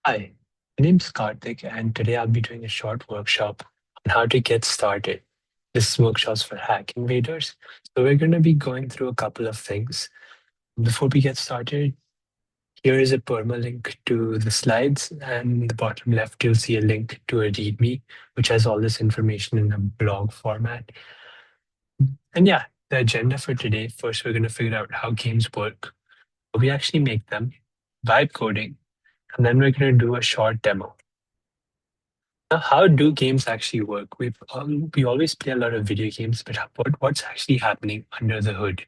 Hi, my name's Kartik, and today I'll be doing a short workshop on how to get started. This workshop's for Hack Invaders. So we're going to be going through a couple of things. Before we get started, here is a permalink to the slides, and in the bottom left, you'll see a link to a README, which has all this information in a blog format. And yeah, the agenda for today, first we're going to figure out how games work, how we actually make them, vibe coding, and then we're going to do a short demo. Now, how do games actually work? We always play a lot of video games, but what's actually happening under the hood?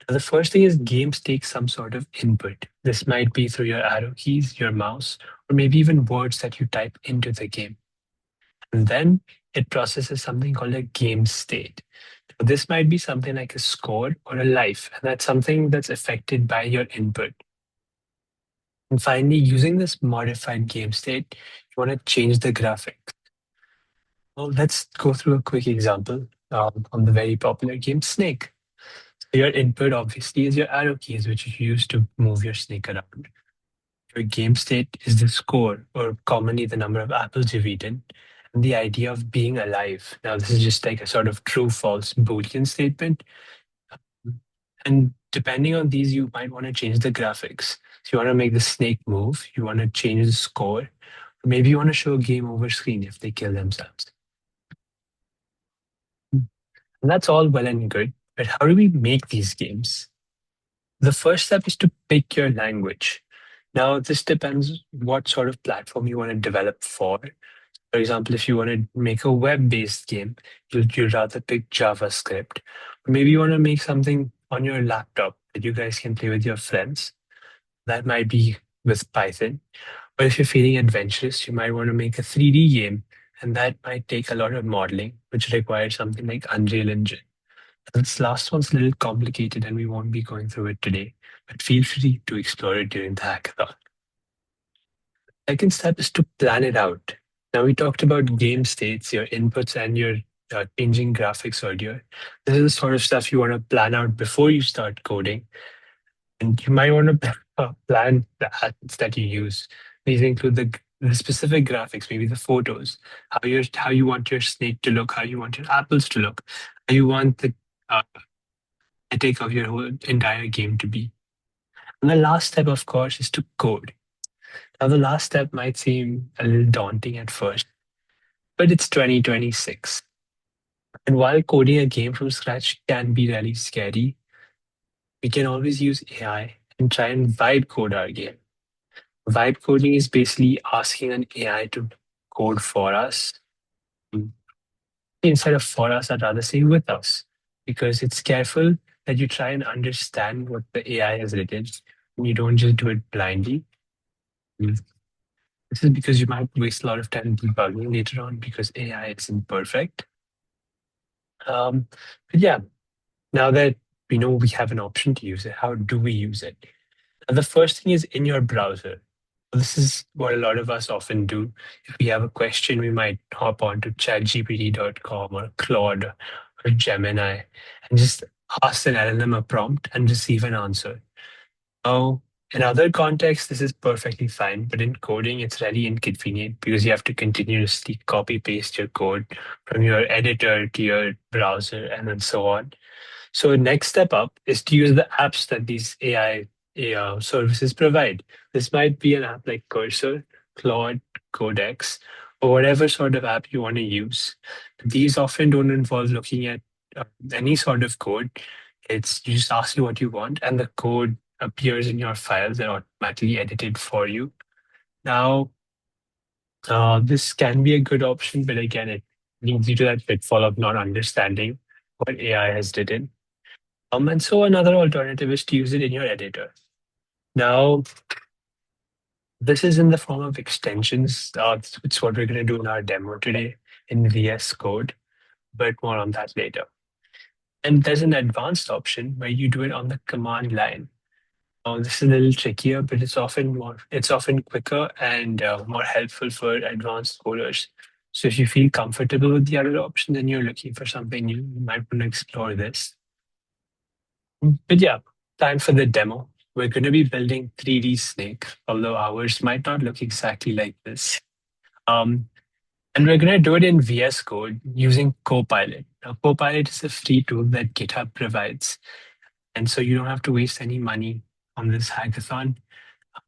Now, the first thing is games take some sort of input. This might be through your arrow keys, your mouse, or maybe even words that you type into the game. And then it processes something called a game state. So this might be something like a score or a life, and that's something that's affected by your input. And finally, using this modified game state, you want to change the graphics. Well, let's go through a quick example on the very popular game Snake. So your input obviously is your arrow keys, which you use to move your snake around. Your game state is the score, or commonly the number of apples you've eaten, and the idea of being alive. Now, this is just like a sort of true false Boolean statement. And depending on these, you might want to change the graphics. So you want to make the snake move, you want to change the score, or maybe you want to show a game over screen if they kill themselves. And that's all well and good, but how do we make these games? The first step is to pick your language. Now, this depends what sort of platform you want to develop for. For example, if you want to make a web-based game, you'd rather pick JavaScript. Or maybe you want to make something on your laptop that you guys can play with your friends. That might be with Python. Or if you're feeling adventurous, you might want to make a 3D game, and that might take a lot of modeling, which requires something like Unreal Engine. This last one's a little complicated and we won't be going through it today, but feel free to explore it during the hackathon. Second step is to plan it out. Now, we talked about game states, your inputs, and your changing graphics earlier. This is the sort of stuff you want to plan out before you start coding. And you might want to plan the assets that you use. These include the specific graphics, maybe the photos, how you want your snake to look, how you want your apples to look, how you want the uh, aesthetic of your whole entire game to be. And the last step, of course, is to code. Now, the last step might seem a little daunting at first, but it's 2026. And while coding a game from scratch can be really scary, we can always use AI and try and vibe code our game. Vibe coding is basically asking an AI to code for us, mm, instead of for us, I'd rather say with us, because it's careful that you try and understand what the AI has written and you don't just do it blindly. Mm. This is because you might waste a lot of time debugging later on because AI is imperfect. Um, but yeah, now that we know we have an option to use it, how do we use it? The first thing is in your browser. This is what a lot of us often do. If we have a question, we might hop on to chatgpt.com or Claude or Gemini and just ask an LLM a prompt and receive an answer. Now, in other contexts, this is perfectly fine, but in coding, it's really inconvenient because you have to continuously copy paste your code from your editor to your browser and then so on. So next step up is to use the apps that these AI services provide. This might be an app like Cursor, Claude, Codex, or whatever sort of app you want to use. These often don't involve looking at any sort of code. It's you just ask you what you want, and the code appears in your files and automatically edited for you. Now, this can be a good option, but again, it leads you to that pitfall of not understanding what AI has written. And so another alternative is to use it in your editor. Now, this is in the form of extensions. It's what we're going to do in our demo today in VS Code, but more on that later. And there's an advanced option where you do it on the command line. This is a little trickier, but it's often quicker and more helpful for advanced coders. So if you feel comfortable with the other option, then you're looking for something new, you might want to explore this. But yeah, time for the demo. we're going to be building 3D Snake, although ours might not look exactly like this. Um, and we're going to do it in VS Code using Copilot. Now, Copilot is a free tool that GitHub provides. And so you don't have to waste any money on this hackathon.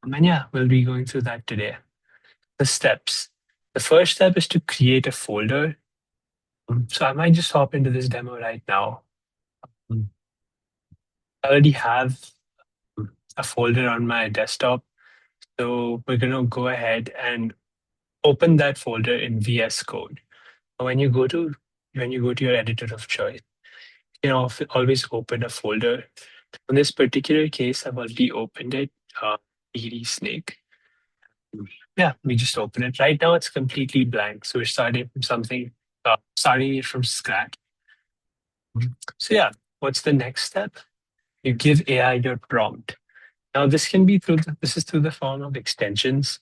And yeah, we'll be going through that today. The steps. The first step is to create a folder. So I might just hop into this demo right now. Um, I already have a folder on my desktop. So we're going to go ahead and open that folder in VS Code. When you go to your editor of choice, you can always open a folder. In this particular case, I've already opened it, PD Snake. Yeah, we just open it. Right now, it's completely blank. So we're starting it from scratch. So yeah, what's the next step? You give AI your prompt. Now, this is through the form of extensions.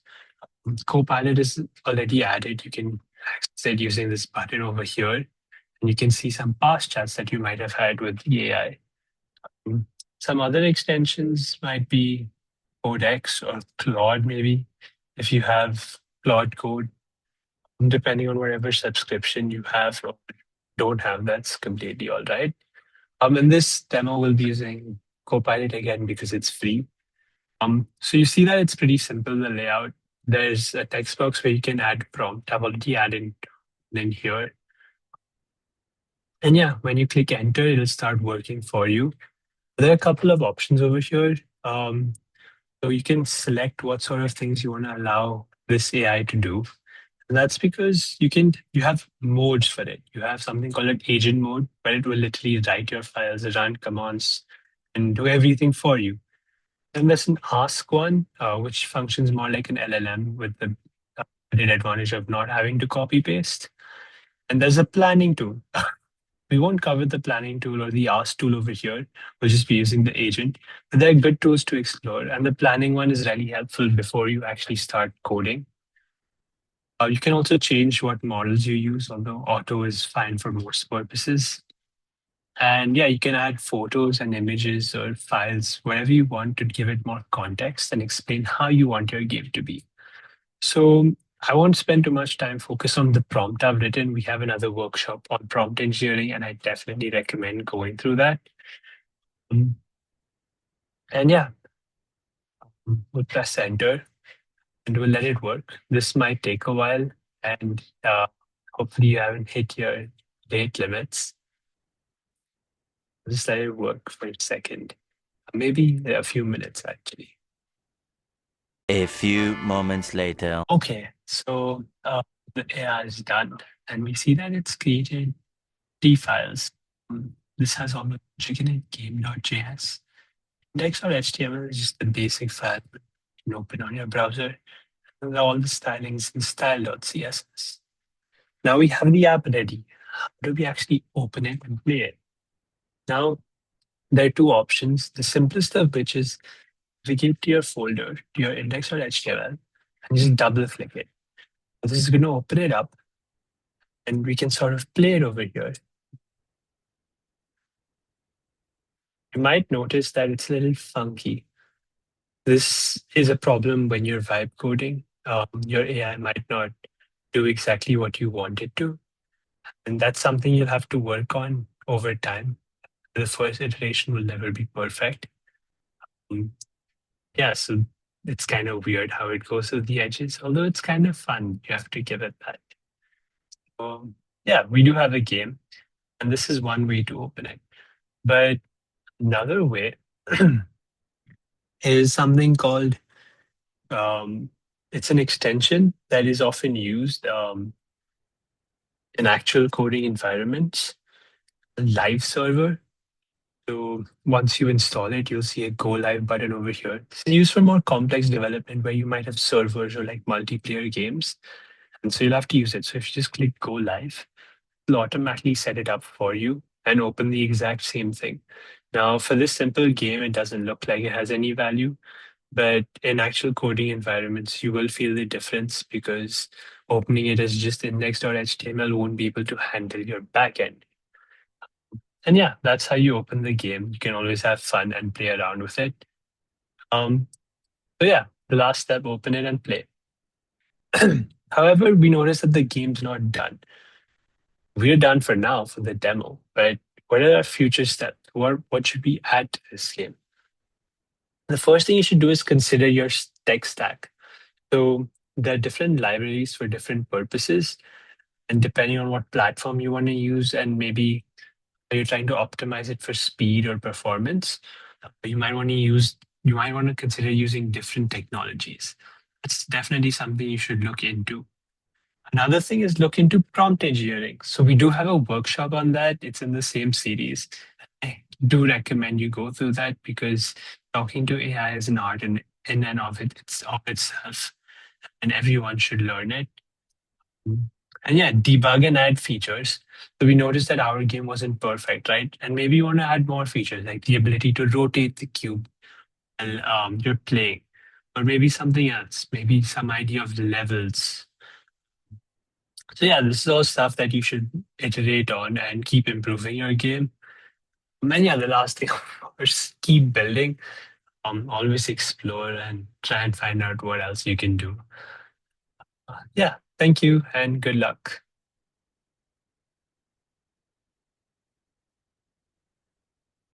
Copilot is already added. You can access it using this button over here, and you can see some past chats that you might have had with the AI. Some other extensions might be Codex or Claude, maybe, if you have Claude Code, depending on whatever subscription you have or don't have, that's completely all right. In this demo, we'll be using Copilot again because it's free. So you see that it's pretty simple, the layout. There's a text box where you can add prompt. I've already added in here. And yeah, when you click enter, it'll start working for you. There are a couple of options over here. So you can select what sort of things you want to allow this AI to do. And that's because you have modes for it. You have something called an agent mode, where it will literally write your files, run commands, and do everything for you. Then there's an ask one, which functions more like an LLM with the added advantage of not having to copy paste. And there's a planning tool. We won't cover the planning tool or the ask tool over here. We'll just be using the agent. But they're good tools to explore. And the planning one is really helpful before you actually start coding. You can also change what models you use, although auto is fine for most purposes. And yeah, you can add photos and images or files, whatever you want to give it more context and explain how you want your game to be. So I won't spend too much time focus on the prompt I've written. We have another workshop on prompt engineering, and I definitely recommend going through that. Um, And yeah, we'll press enter and we'll let it work. This might take a while, and hopefully you haven't hit your date limits. Just let it work for a second, maybe a few minutes actually. A few moments later. Okay, so the AI is done, and we see that it's created T files. This has all the logic in it, game.js. Index.html is just the basic file you can open on your browser. And all the stylings in style.css. Now we have the app ready. How do we actually open it and play it? Now, there are two options. The simplest of which is navigate to your folder, to your index.html, and just double click it. This is going to open it up, and we can sort of play it over here. You might notice that it's a little funky. This is a problem when you're vibe coding. Your AI might not do exactly what you want it to. And that's something you'll have to work on over time. The first iteration will never be perfect. Yeah, so it's kind of weird how it goes with the edges, although it's kind of fun. You have to give it that. Yeah, we do have a game, and this is one way to open it. But another way is something called it's an extension that is often used in actual coding environments, a live server. So once you install it, you'll see a go live button over here. This is used for more complex development where you might have servers or like multiplayer games. And so you'll have to use it. So if you just click go live, it'll automatically set it up for you and open the exact same thing. Now, for this simple game, it doesn't look like it has any value, but in actual coding environments, you will feel the difference because opening it as just index.html won't be able to handle your backend. And yeah, that's how you open the game. You can always have fun and play around with it. Um, so yeah, the last step, open it and play. However, we noticed that the game's not done. We're done for now for the demo, but what are our future steps? What should we add to this game? The first thing you should do is consider your tech stack. So there are different libraries for different purposes, and depending on what platform you want to use, and maybe are you trying to optimize it for speed or performance, you might want to consider using different technologies. That's definitely something you should look into. Another thing is look into prompt engineering. So we do have a workshop on that. It's in the same series. I do recommend you go through that because talking to AI is an art in and of of itself, and everyone should learn it. And yeah, debug and add features. So we noticed that our game wasn't perfect, right? And maybe you want to add more features like the ability to rotate the cube while you're playing, or maybe something else, maybe some idea of the levels. So yeah, this is all stuff that you should iterate on and keep improving your game. And yeah, the last thing, of course, keep building. Always explore and try and find out what else you can do. Yeah, thank you and good luck.